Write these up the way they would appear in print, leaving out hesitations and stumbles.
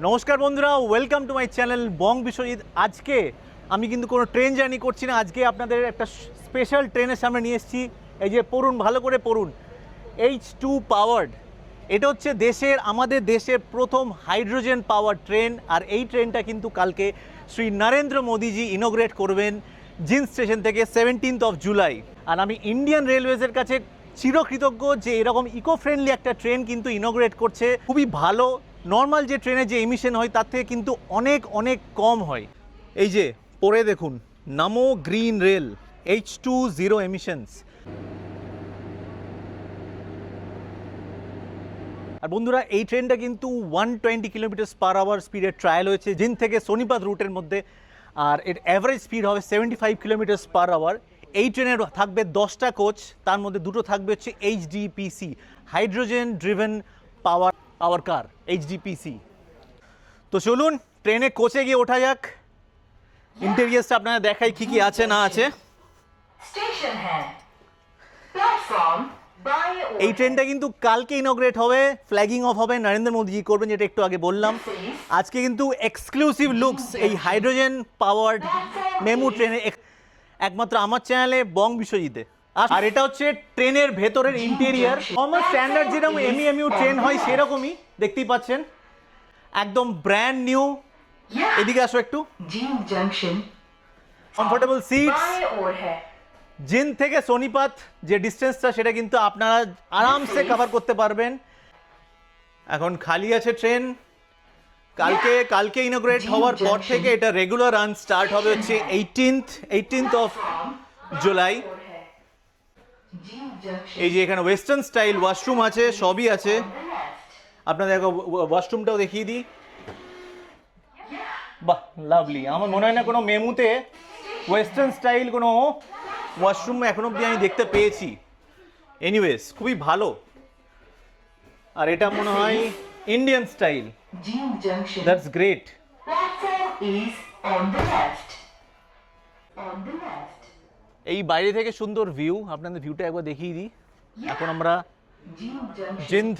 নমস্কার বন্ধুরা, welcome to my channel বং বিশ্বজিৎ। আজকে আমি কিন্তু কোনো ট্রেন জার্নি করছি না, আজকে আপনাদের একটা স্পেশাল ট্রেনের সামনে নিয়ে এসেছি। এই যে পড়ুন, ভালো করে পড়ুন, H2 পাওয়ার্ড। এটা হচ্ছে আমাদের দেশের প্রথম হাইড্রোজেন পাওয়ার ট্রেন। আর এই ট্রেনটা কিন্তু কালকে শ্রী নরেন্দ্র মোদীজি ইনোগ্রেট করবেন জিন্দ স্টেশন থেকে 17 জুলাই। আর আমি ইন্ডিয়ান রেলওয়েজের কাছে চিরকৃতজ্ঞ যে এরকম ইকো ফ্রেন্ডলি একটা ট্রেন কিন্তু ইনোগ্রেট করছে। খুবই ভালো। নর্মাল যে ট্রেনে যে এমিশন হয় তার থেকে কিন্তু অনেক অনেক কম হয়। এই যে পরে দেখুন, নামো গ্রিন রেল, H20 এমিশনস। আর বন্ধুরা, এই ট্রেনটা কিন্তু 120 km/h স্পিডের ট্রায়াল হয়েছে জিন্দ থেকে সোনিপত রুটের মধ্যে। আর এর অ্যাভারেজ স্পিড হবে 75 km/h। এই ট্রেনের থাকবে 10টা কোচ, তার মধ্যে দুটো থাকবে হচ্ছে HDPC, হাইড্রোজেন ড্রিভেন পাওয়ার কার, HDPC। তো চলুন ট্রেনে কোচে গিয়ে ওঠা যাক। ইন্টেরিয়ার্সটা আপনারা দেখাই কি কি আছে না আছে। স্টেশন হ্যাঁ, প্ল্যাটফর্ম এই ট্রেনটা কিন্তু কালকে ইনোগ্রেট হবে, ফ্ল্যাগিং অফ হবে, নরেন্দ্র মোদীজি করবেন, যেটা একটু আগে বললাম। আজকে কিন্তু এক্সক্লুসিভ লুকস এই হাইড্রোজেন পাওয়ার্ড মেমু ট্রেনে একমাত্র আমার চ্যানেলে বং বিশ্বজিতে। আর এটা হচ্ছে ট্রেনের ভেতরের ইন্টেরিয়ার। নর্মাল স্ট্যান্ডার্ড যেরকম এমইএমইউ ট্রেন হয় সেরকমই দেখতেই পাচ্ছেন, একদম ব্র্যান্ড নিউ। এদিকে আসো একটু। Jind junction comfortable seats. বাएं ओर है। জিন্দ থেকে সোনিপত যে ডিস্টেন্সটা সেটা কিন্তু আপনারা আরামসে কভার করতে পারবেন। এখন খালি আছে ট্রেন। কালকে ইনোগ্রেট হওয়ার পর থেকে এটা রেগুলার রান স্টার্ট হবে হচ্ছে 18th জুলাই। জিন্দ জংশন এই যে এখানে ওয়েস্টার্ন স্টাইল ওয়াশরুম আছে, সবই আছে। আপনাদের ওয়াশরুমটাও দেখিয়ে দিই। বাহ, লাভলি। আমার মনে হয় না কোনো মেমুতে ওয়েস্টার্ন স্টাইল কোনো ওয়াশরুম এখন অবধি আমি দেখতে পেয়েছি। এনিওয়েজ, খুবই ভালো। আর এটা মনে হয় Indian style. Jind junction that's great. Platform is on the left. On the left. এই বাইরে থেকে সুন্দর ভিউ, আপনাদের ভিউটা একবার দেখিয়ে দিই। এখন আমরা Jind junction Jind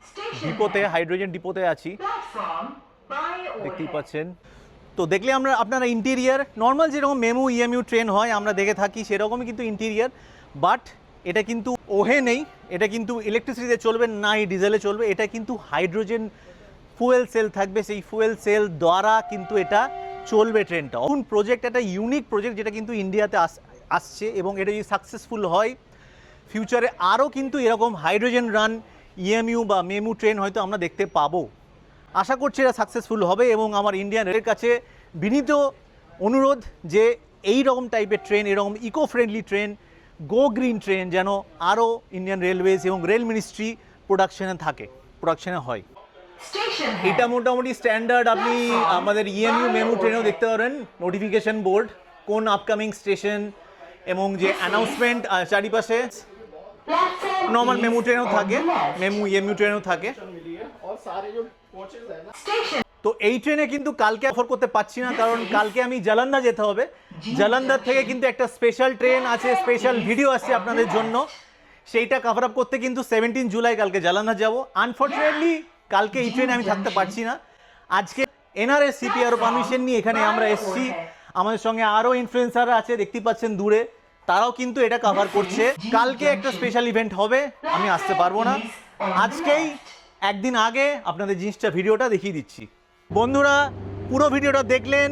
station ডিপোতে, hydrogen ডিপোতে আছি, প্ল্যাটফর্ম বাएं ओर দেখতেই है। পাচ্ছেন। তো দেখলে আপনারা ইন্টেরিয়ার নর্মাল যেরকম মেমু ইএমইউ ট্রেন হয় আমরা দেখে থাকি সেরকমই কিন্তু ইন্টেরিয়ার। বাট এটা কিন্তু ওহে নেই, এটা কিন্তু ইলেকট্রিসিটিতে চলবে না, এই ডিজেলে চলবে। এটা কিন্তু হাইড্রোজেন ফুয়েল সেল থাকবে, সেই ফুয়েল সেল দ্বারা কিন্তু এটা চলবে ট্রেনটা। এখন প্রজেক্ট একটা ইউনিক প্রজেক্ট যেটা কিন্তু ইন্ডিয়াতে আসছে, এবং এটা যদি সাকসেসফুল হয় ফিউচারে আরও কিন্তু এরকম হাইড্রোজেন রান ইএমইউ বা মেমু ট্রেন হয়তো আমরা দেখতে পাবো। আশা করছি এটা সাকসেসফুল হবে। এবং আমার ইন্ডিয়ান রেলের কাছে বিনীত অনুরোধ যে এই রকম টাইপের ট্রেন, এরকম eco friendly train, go green train যেন আরও ইন্ডিয়ান রেলওয়েজ এবং রেল মিনিস্ট্রি প্রোডাকশনে হয়। স্টেশন এটা মোটামুটি স্ট্যান্ডার্ড। আপনি আমাদের ইএমইউ মেমু ট্রেনেও দেখতে পারেন নোটিফিকেশন বোর্ড, কোন আপকামিং স্টেশন এবং যে অ্যানাউন্সমেন্ট চারিপাশে। নর্মাল মেমু ট্রেনেও থাকে, মেমু ইএমইউ ট্রেনেও থাকে। স্টেশন তো এই ট্রেনে কিন্তু কালকে অফার করতে পারছি না, কারণ কালকে আমি জালান্ধার যেতে হবে। জালান্ধার থেকে কিন্তু একটা স্পেশাল ট্রেন আছে, স্পেশাল ভিডিও আছে আপনাদের জন্য, সেইটা কভার আপ করতে কিন্তু 17 জুলাই কালকে জালান্ধার যাব। আনফর্চুনেটলি কালকে এই ট্রেনে আমি থাকতে পারছি না। আজকে এনআরএস সিপিআর পারমিশন নিয়ে এখানে আমরা এসেছি। আমাদের সঙ্গে আরও ইনফ্লুয়েন্সাররা আছে, দেখতেই পাচ্ছেন দূরে, তারাও কিন্তু এটা কভার করছে। কালকে একটা স্পেশাল ইভেন্ট হবে, আমি আসতে পারবো না। আজকেই একদিন আগে আপনাদের জিনিসটা ভিডিওটা দেখিয়ে দিচ্ছি। বন্ধুরা, পুরো ভিডিওটা দেখলেন,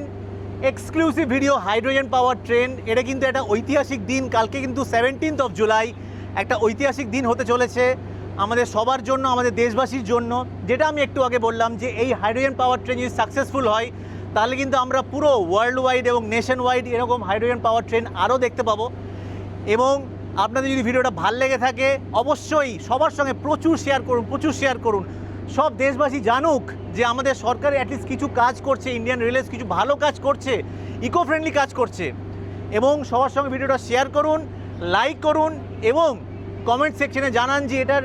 এক্সক্লুসিভ ভিডিও হাইড্রোজেন পাওয়ার ট্রেন। এটা কিন্তু একটা ঐতিহাসিক দিন। কালকে কিন্তু 17 জুলাই একটা ঐতিহাসিক দিন হতে চলেছে আমাদের সবার জন্য, আমাদের দেশবাসীর জন্য। যেটা আমি একটু আগে বললাম যে এই হাইড্রোজেন পাওয়ার ট্রেন যদি সাকসেসফুল হয় তাহলে কিন্তু আমরা পুরো ওয়ার্ল্ড ওয়াইড এবং নেশন ওয়াইড এরকম হাইড্রোজেন পাওয়ার ট্রেন আরও দেখতে পাবো। এবং আপনাদের যদি ভিডিওটা ভালো লেগে থাকে অবশ্যই সবার সঙ্গে প্রচুর শেয়ার করুন। সব দেশবাসী জানুক যে আমাদের সরকার অ্যাটলিস্ট কিছু কাজ করছে, ইন্ডিয়ান রেলওয়েজ কিছু ভালো কাজ করছে, ইকো ফ্রেন্ডলি কাজ করছে। এবং সবার সঙ্গে ভিডিওটা শেয়ার করুন, লাইক করুন, এবং কমেন্ট সেকশনে জানান যে এটার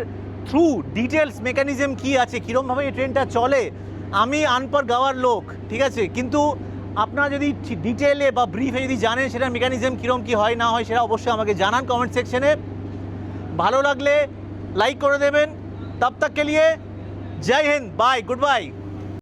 থ্রু ডিটেলস মেকানিজম কী আছে, কীরকমভাবে এই ট্রেনটা চলে। আমি আনপর গাওয়ার লোক, ঠিক আছে, কিন্তু আপনারা যদি ডিটেলে বা ব্রিফে যদি জানেন সেটার মেকানিজম কীরকম কী হয় না হয় সেটা অবশ্যই আমাকে জানান কমেন্ট সেকশনে। ভালো লাগলে লাইক করে দেবেন। তব তক কে লিয়ে जय हिंद, बाय, गुड बाय।